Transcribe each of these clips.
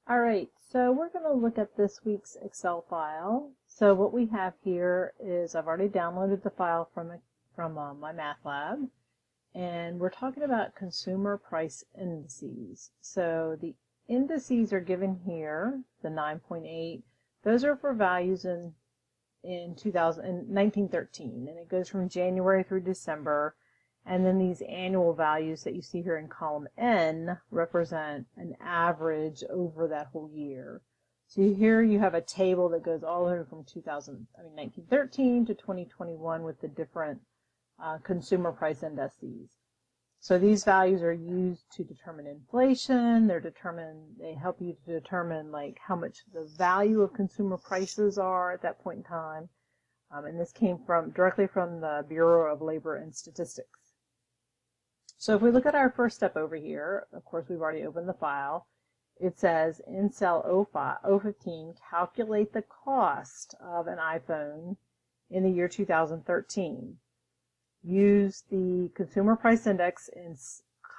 All right, so we're going to look at this week's Excel file. So what we have here is I've already downloaded the file from my math lab, and we're talking about consumer price indices. So the indices are given here, the 9.8. Those are for values in 1913, and it goes from January through December. And then these annual values that you see here in column N represent an average over that whole year. So here you have a table that goes all the way from 1913 to 2021 with the different consumer price indices. So these values are used to determine inflation. They help you to determine like how much the value of consumer prices are at that point in time. And this came directly from the Bureau of Labor and Statistics. So if we look at our first step over here, of course we've already opened the file. It says in cell 015, calculate the cost of an iPhone in the year 2013. Use the consumer price index in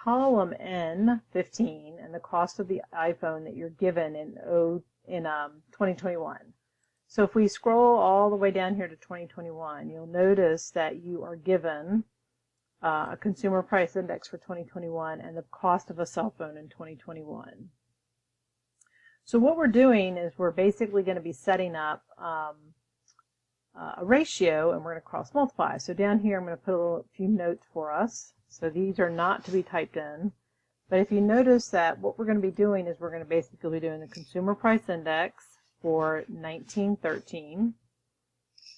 column N15 and the cost of the iPhone that you're given in 2021. So if we scroll all the way down here to 2021, you'll notice that you are given a consumer price index for 2021 and the cost of a cell phone in 2021. So what we're doing is we're basically going to be setting up a ratio, and we're going to cross multiply. So down here I'm going to put a few notes for us. So these are not to be typed in. But if you notice that what we're going to be doing is we're going to basically be doing the consumer price index for 1913.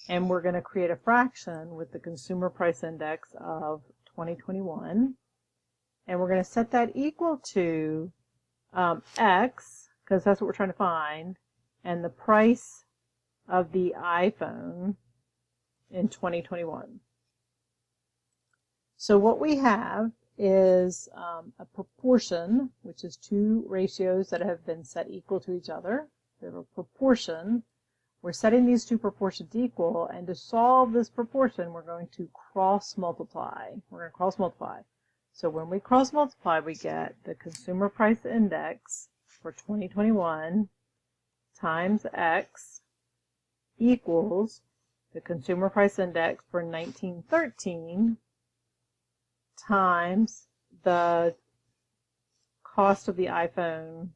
And we're going to create a fraction with the consumer price index of 2021. And we're going to set that equal to X, because that's what we're trying to find, and the price of the iPhone in 2021. So what we have is a proportion, which is two ratios that have been set equal to each other. We have a proportion. We're setting these two proportions equal, and to solve this proportion, we're going to cross multiply. We're going to cross multiply. So when we cross multiply, we get the consumer price index for 2021 times X equals the consumer price index for 1913 times the cost of the iPhone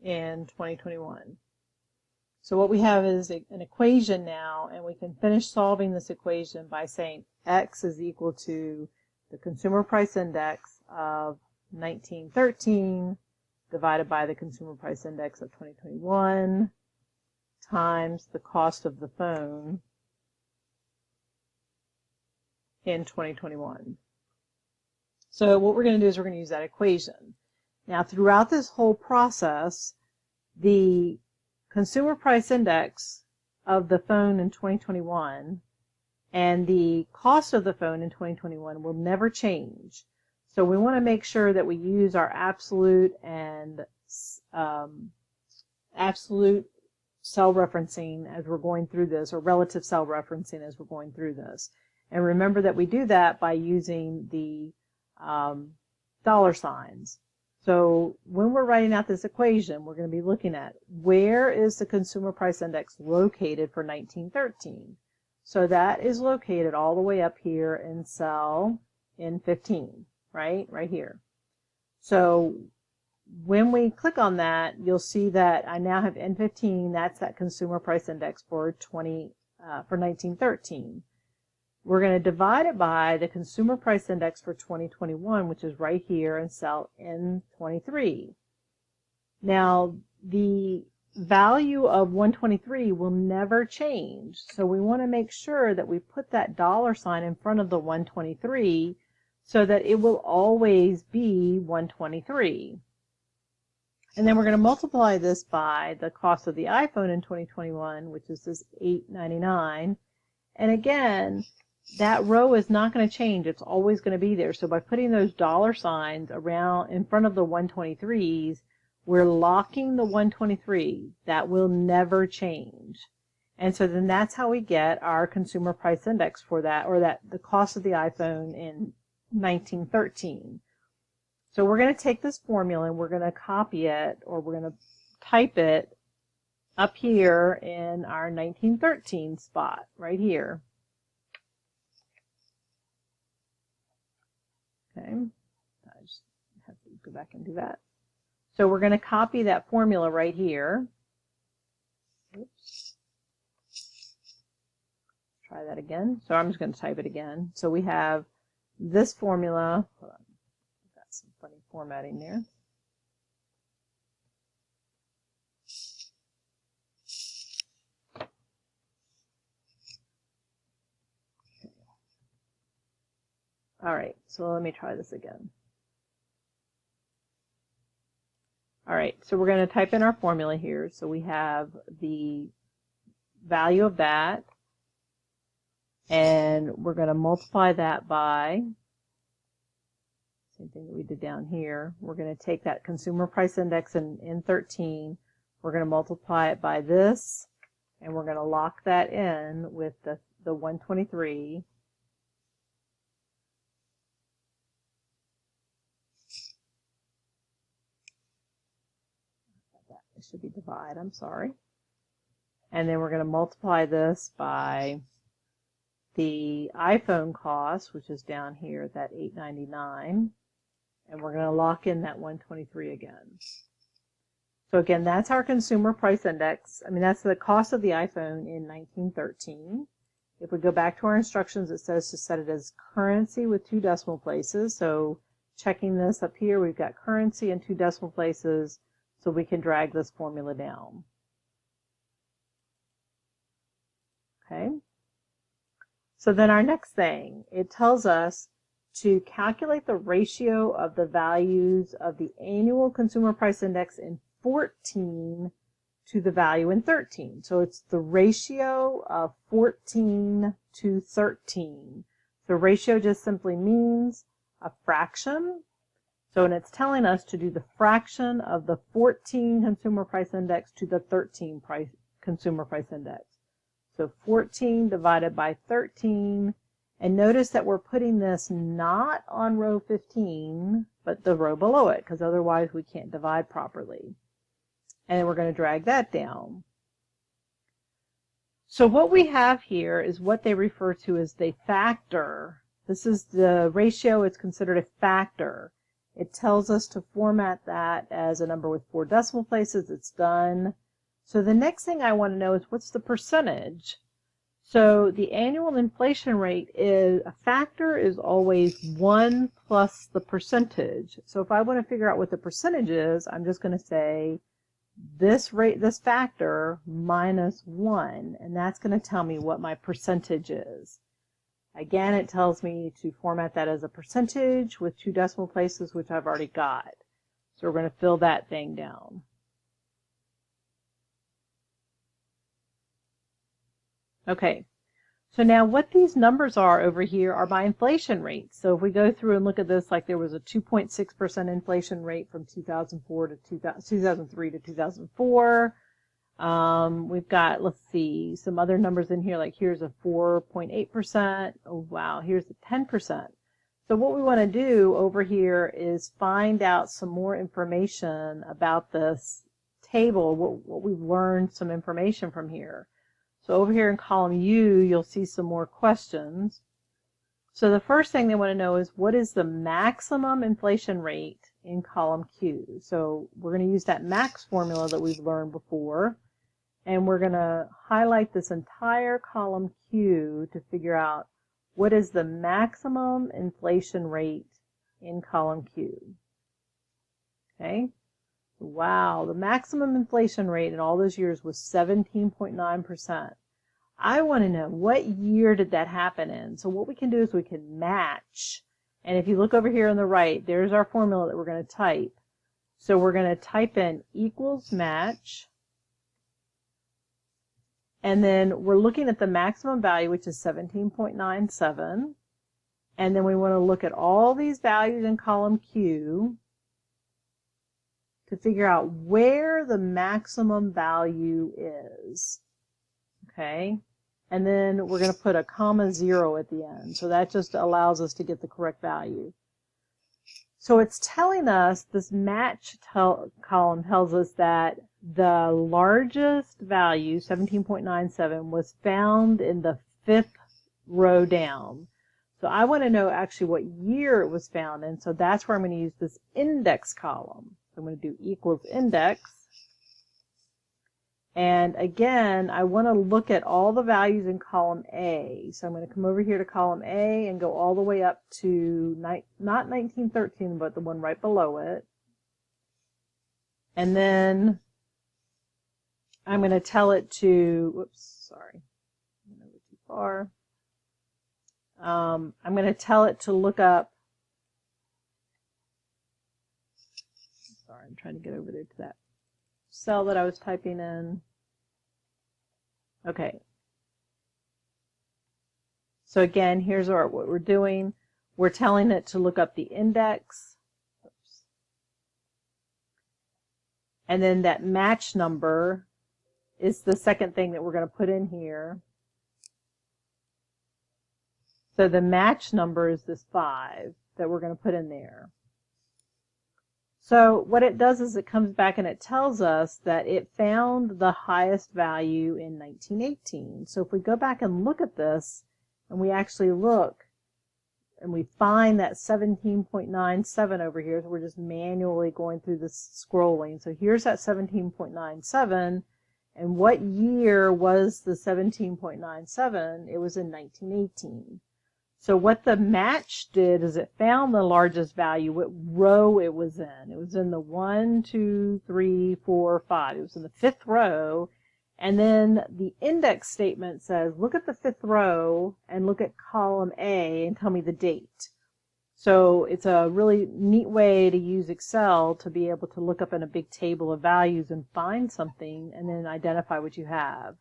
in 2021. So what we have is an equation now, and we can finish solving this equation by saying X is equal to the consumer price index of 1913 divided by the consumer price index of 2021 times the cost of the phone in 2021. So what we're going to do is we're going to use that equation. Now throughout this whole process, the consumer price index of the phone in 2021 and the cost of the phone in 2021 will never change. So we want to make sure that we use our absolute and absolute cell referencing as we're going through this, or relative cell referencing as we're going through this. And remember that we do that by using the dollar signs. So when we're writing out this equation, we're going to be looking at where is the consumer price index located for 1913. So that is located all the way up here in cell N15, right here. So when we click on that, you'll see that I now have N15. That's that consumer price index for 1913. We're going to divide it by the consumer price index for 2021, which is right here in cell N23. Now, the value of 123 will never change, so we want to make sure that we put that dollar sign in front of the 123 so that it will always be 123. And then we're going to multiply this by the cost of the iPhone in 2021, which is this $899. And again, that row is not going to change. It's always going to be there. So by putting those dollar signs around in front of the 123s, we're locking the 123. That will never change. And so then that's how we get our consumer price index for that, or that the cost of the iPhone in 1913. So we're going to take this formula and we're going to copy it, or we're going to type it up here in our 1913 spot, right here. Okay, I just have to go back and do that. So we're going to copy that formula right here. Oops. Try that again. So I'm just going to type it again. So we have this formula. Hold on. I've got some funny formatting there. All right, so let me try this again. All right, so we're going to type in our formula here. So we have the value of that, and we're going to multiply that by, same thing that we did down here. We're going to take that consumer price index in 13, we're going to multiply it by this, and we're going to lock that in with the 123. It should be divide, I'm sorry. And then we're going to multiply this by the iPhone cost, which is down here at that $8.99, and we're going to lock in that 123 again. So again, that's our consumer price index. I mean, that's the cost of the iPhone in 1913. If we go back to our instructions, it says to set it as currency with 2 decimal places. So checking this up here, we've got currency and 2 decimal places, so we can drag this formula down. Okay. So then our next thing, it tells us to calculate the ratio of the values of the annual consumer price index in 14 to the value in 13. So it's the ratio of 14 to 13. So ratio just simply means a fraction. So when it's telling us to do the fraction of the 14 consumer price index to the 13 consumer price index. So 14 divided by 13, and notice that we're putting this not on row 15, but the row below it, because otherwise we can't divide properly. And then we're going to drag that down. So what we have here is what they refer to as the factor. This is the ratio, it's considered a factor. It tells us to format that as a number with 4 decimal places. It's done. So the next thing I want to know is what's the percentage? So the annual inflation rate is, a factor is always 1 plus the percentage. So if I want to figure out what the percentage is, I'm just going to say this factor minus 1, and that's going to tell me what my percentage is. Again, it tells me to format that as a percentage with 2 decimal places, which I've already got. So we're going to fill that thing down. Okay, so now what these numbers are over here are my inflation rates. So if we go through and look at this, like there was a 2.6% inflation rate from 2003 to 2004. We've got, let's see, some other numbers in here, like here's a 4.8%. Oh, wow, here's a 10%. So what we want to do over here is find out some more information about this table, what we've learned, some information from here. So over here in column U, you'll see some more questions. So the first thing they want to know is what is the maximum inflation rate in column Q? So we're going to use that max formula that we've learned before. And we're going to highlight this entire column Q to figure out what is the maximum inflation rate in column Q. Okay. Wow, the maximum inflation rate in all those years was 17.9%. I want to know what year did that happen in. So what we can do is we can match. And if you look over here on the right, there's our formula that we're going to type. So we're going to type in equals match. And then we're looking at the maximum value, which is 17.97. And then we want to look at all these values in column Q to figure out where the maximum value is. Okay? And then we're going to put a comma 0 at the end. So that just allows us to get the correct value. So it's telling us, this match column tells us that the largest value, 17.97, was found in the 5th row down. So I want to know actually what year it was found in, so that's where I'm going to use this index column. So I'm going to do equals index. And again, I want to look at all the values in column A. So I'm going to come over here to column A and go all the way up to, not 1913, but the one right below it. And then I'm going to tell it to, whoops, sorry, I went over too far. I'm going to tell it to look up, sorry, I'm trying to get over there to that cell that I was typing in. Okay. So again, here's what we're doing. We're telling it to look up the index. Oops. And then that match number is the second thing that we're going to put in here. So the match number is this 5 that we're going to put in there. So what it does is it comes back and it tells us that it found the highest value in 1918. So if we go back and look at this, and we actually look, and we find that 17.97 over here, so we're just manually going through this scrolling. So here's that 17.97, and what year was the 17.97? It was in 1918. So what the match did is it found the largest value, what row it was in. It was in the 1, 2, 3, 4, 5. It was in the 5th row. And then the index statement says, look at the 5th row and look at column A and tell me the date. So it's a really neat way to use Excel to be able to look up in a big table of values and find something and then identify what you have.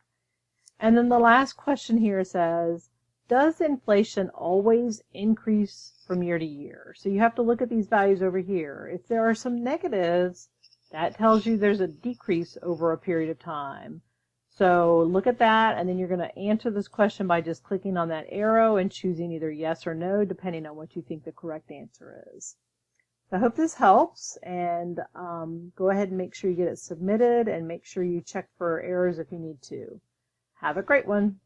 And then the last question here says, does inflation always increase from year to year? So you have to look at these values over here. If there are some negatives, that tells you there's a decrease over a period of time. So look at that, and then you're going to answer this question by just clicking on that arrow and choosing either yes or no, depending on what you think the correct answer is. So I hope this helps, and go ahead and make sure you get it submitted, and make sure you check for errors if you need to. Have a great one.